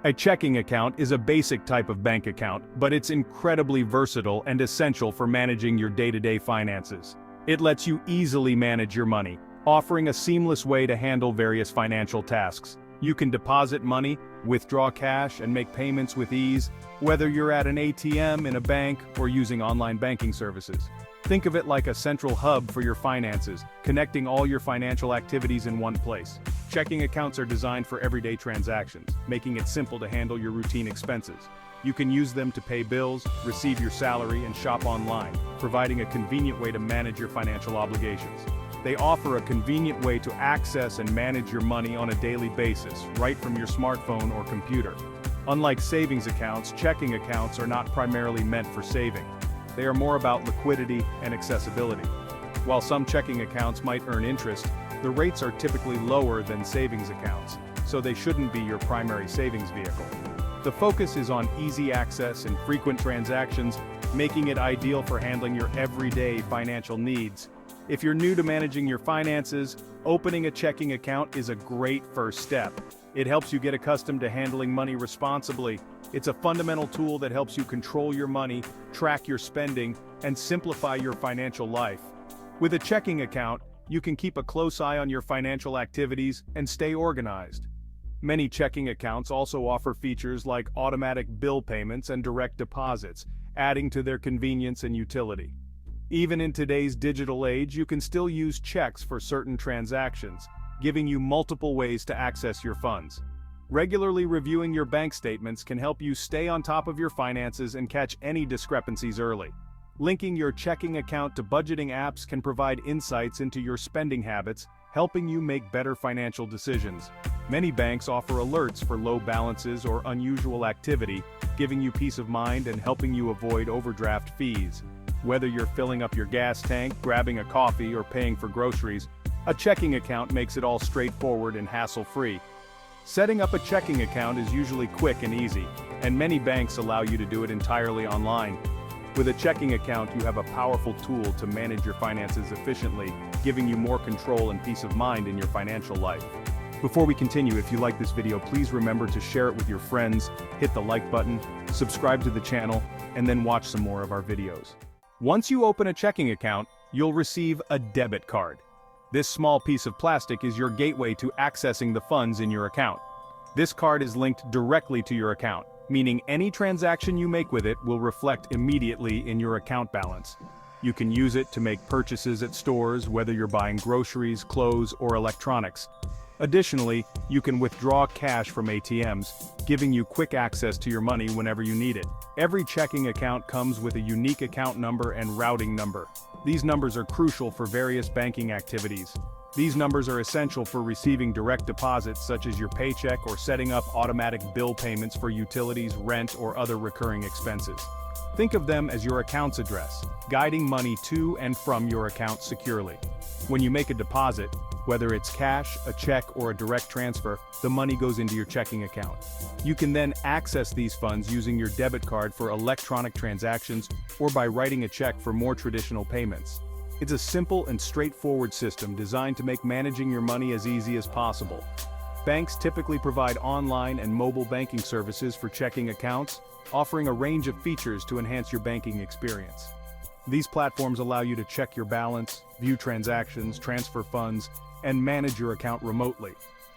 A checking account is a basic type of bank account, but it's incredibly versatile and essential for managing your day-to-day finances. It lets you easily manage your money, offering a seamless way to handle various financial tasks. You can deposit money, withdraw cash, and make payments with ease, whether you're at an ATM in a bank or using online banking services. Think of it like a central hub for your finances, connecting all your financial activities in one place. Checking accounts are designed for everyday transactions, making it simple to handle your routine expenses. You can use them to pay bills, receive your salary, and shop online, providing a convenient way to manage your financial obligations. They offer a convenient way to access and manage your money on a daily basis, right from your smartphone or computer. Unlike savings accounts, checking accounts are not primarily meant for saving. They are more about liquidity and accessibility. While some checking accounts might earn interest, the rates are typically lower than savings accounts, so they shouldn't be your primary savings vehicle. The focus is on easy access and frequent transactions, making it ideal for handling your everyday financial needs. If you're new to managing your finances, opening a checking account is a great first step. It helps you get accustomed to handling money responsibly. It's a fundamental tool that helps you control your money, track your spending, and simplify your financial life. With a checking account, you can keep a close eye on your financial activities and stay organized. Many checking accounts also offer features like automatic bill payments and direct deposits, adding to their convenience and utility. Even in today's digital age, you can still use checks for certain transactions, giving you multiple ways to access your funds. Regularly reviewing your bank statements can help you stay on top of your finances and catch any discrepancies early. Linking your checking account to budgeting apps can provide insights into your spending habits, helping you make better financial decisions. Many banks offer alerts for low balances or unusual activity, giving you peace of mind and helping you avoid overdraft fees. Whether you're filling up your gas tank, grabbing a coffee, or paying for groceries, a checking account makes it all straightforward and hassle-free. Setting up a checking account is usually quick and easy, and many banks allow you to do it entirely online. With a checking account, you have a powerful tool to manage your finances efficiently, giving you more control and peace of mind in your financial life. Before we continue, if you like this video, please remember to share it with your friends, hit the like button, subscribe to the channel, and then watch some more of our videos. Once you open a checking account, you'll receive a debit card. This small piece of plastic is your gateway to accessing the funds in your account. This card is linked directly to your account, meaning any transaction you make with it will reflect immediately in your account balance. You can use it to make purchases at stores, whether you're buying groceries, clothes, or electronics. Additionally, you can withdraw cash from ATMs, giving you quick access to your money whenever you need it. Every checking account comes with a unique account number and routing number. These numbers are crucial for various banking activities. These numbers are essential for receiving direct deposits such as your paycheck or setting up automatic bill payments for utilities, rent, or other recurring expenses. Think of them as your account's address, guiding money to and from your account securely. When you make a deposit, whether it's cash, a check, or a direct transfer, the money goes into your checking account. You can then access these funds using your debit card for electronic transactions or by writing a check for more traditional payments. It's a simple and straightforward system designed to make managing your money as easy as possible. Banks typically provide online and mobile banking services for checking accounts, offering a range of features to enhance your banking experience. These platforms allow you to check your balance, view transactions, transfer funds, and manage your account remotely,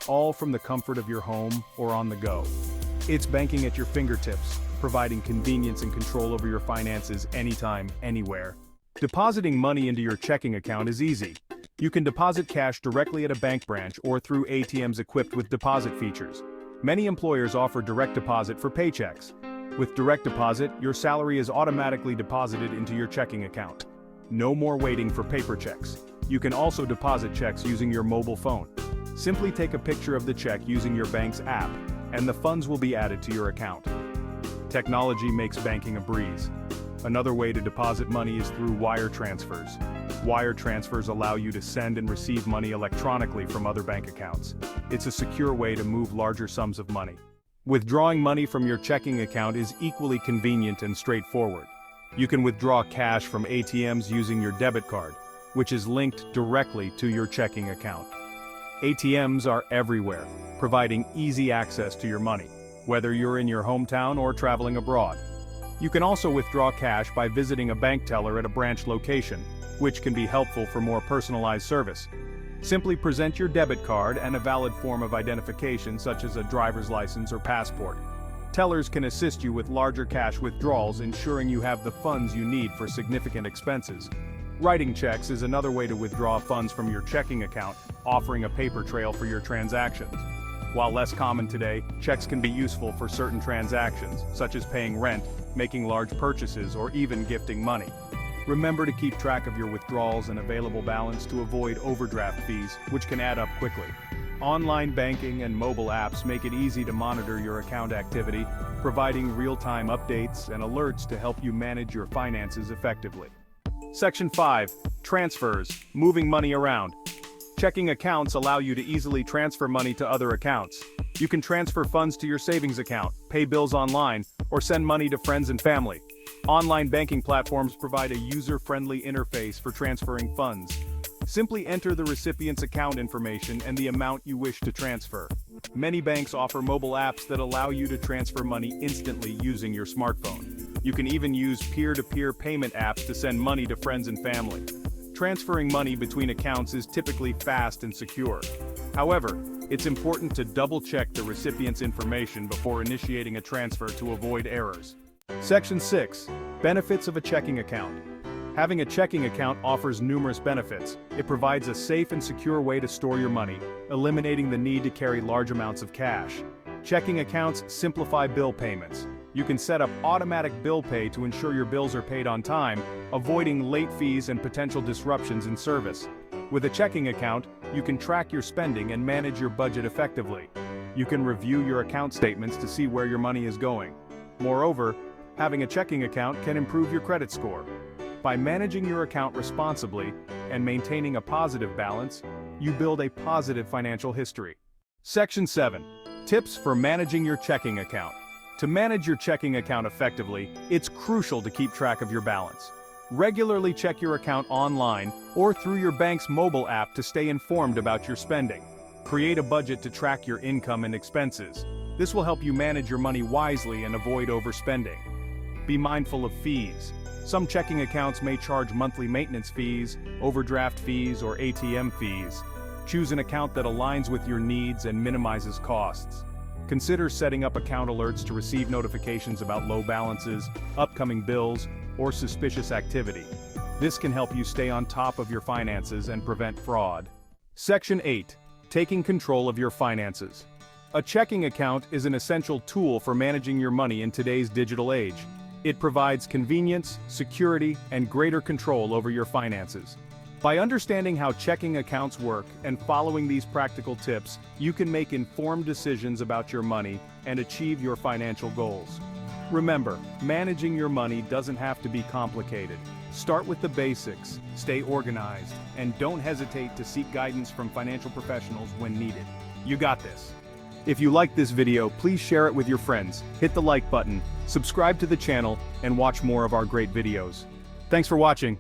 all from the comfort of your home or on the go. It's banking at your fingertips, providing convenience and control over your finances anytime, anywhere. Depositing money into your checking account is easy. You can deposit cash directly at a bank branch or through ATMs equipped with deposit features. Many employers offer direct deposit for paychecks. With direct deposit, your salary is automatically deposited into your checking account. No more waiting for paper checks. You can also deposit checks using your mobile phone. Simply take a picture of the check using your bank's app, and the funds will be added to your account. Technology makes banking a breeze. Another way to deposit money is through wire transfers. Wire transfers allow you to send and receive money electronically from other bank accounts. It's a secure way to move larger sums of money. Withdrawing money from your checking account is equally convenient and straightforward. You can withdraw cash from ATMs using your debit card, which is linked directly to your checking account. ATMs are everywhere, providing easy access to your money. whether you're in your hometown or traveling abroad. You can also withdraw cash by visiting a bank teller at a branch location, which can be helpful for more personalized service. Simply present your debit card and a valid form of identification such as a driver's license or passport. Tellers can assist you with larger cash withdrawals, ensuring you have the funds you need for significant expenses. Writing checks is another way to withdraw funds from your checking account, offering a paper trail for your transactions. While less common today, checks can be useful for certain transactions, such as paying rent, making large purchases, or even gifting money. Remember to keep track of your withdrawals and available balance to avoid overdraft fees, which can add up quickly. Online banking and mobile apps make it easy to monitor your account activity, providing real-time updates and alerts to help you manage your finances effectively. Section 5. Transfers, moving money around. Checking accounts allow you to easily transfer money to other accounts. You can transfer funds to your savings account, pay bills online, or send money to friends and family. Online banking platforms provide a user-friendly interface for transferring funds. Simply enter the recipient's account information and the amount you wish to transfer. Many banks offer mobile apps that allow you to transfer money instantly using your smartphone. You can even use peer-to-peer payment apps to send money to friends and family. Transferring money between accounts is typically fast and secure. However, it's important to double-check the recipient's information before initiating a transfer to avoid errors. Section 6. Benefits of a checking account. Having a checking account offers numerous benefits. It provides a safe and secure way to store your money, eliminating the need to carry large amounts of cash. Checking accounts simplify bill payments. You can set up automatic bill pay to ensure your bills are paid on time, avoiding late fees and potential disruptions in service. With a checking account, you can track your spending and manage your budget effectively. You can review your account statements to see where your money is going. Moreover, having a checking account can improve your credit score. By managing your account responsibly and maintaining a positive balance, you build a positive financial history. Section 7. Tips for managing your checking account. To manage your checking account effectively, it's crucial to keep track of your balance. Regularly check your account online or through your bank's mobile app to stay informed about your spending. Create a budget to track your income and expenses. This will help you manage your money wisely and avoid overspending. Be mindful of fees. Some checking accounts may charge monthly maintenance fees, overdraft fees, or ATM fees. Choose an account that aligns with your needs and minimizes costs. Consider setting up account alerts to receive notifications about low balances, upcoming bills, or suspicious activity. This can help you stay on top of your finances and prevent fraud. Section 8. Taking control of your finances. A checking account is an essential tool for managing your money in today's digital age. It provides convenience, security, and greater control over your finances. By understanding how checking accounts work and following these practical tips, you can make informed decisions about your money and achieve your financial goals. Remember, managing your money doesn't have to be complicated. Start with the basics, stay organized, and don't hesitate to seek guidance from financial professionals when needed. You got this. If you liked this video, please share it with your friends, hit the like button, subscribe to the channel, and watch more of our great videos. Thanks for watching.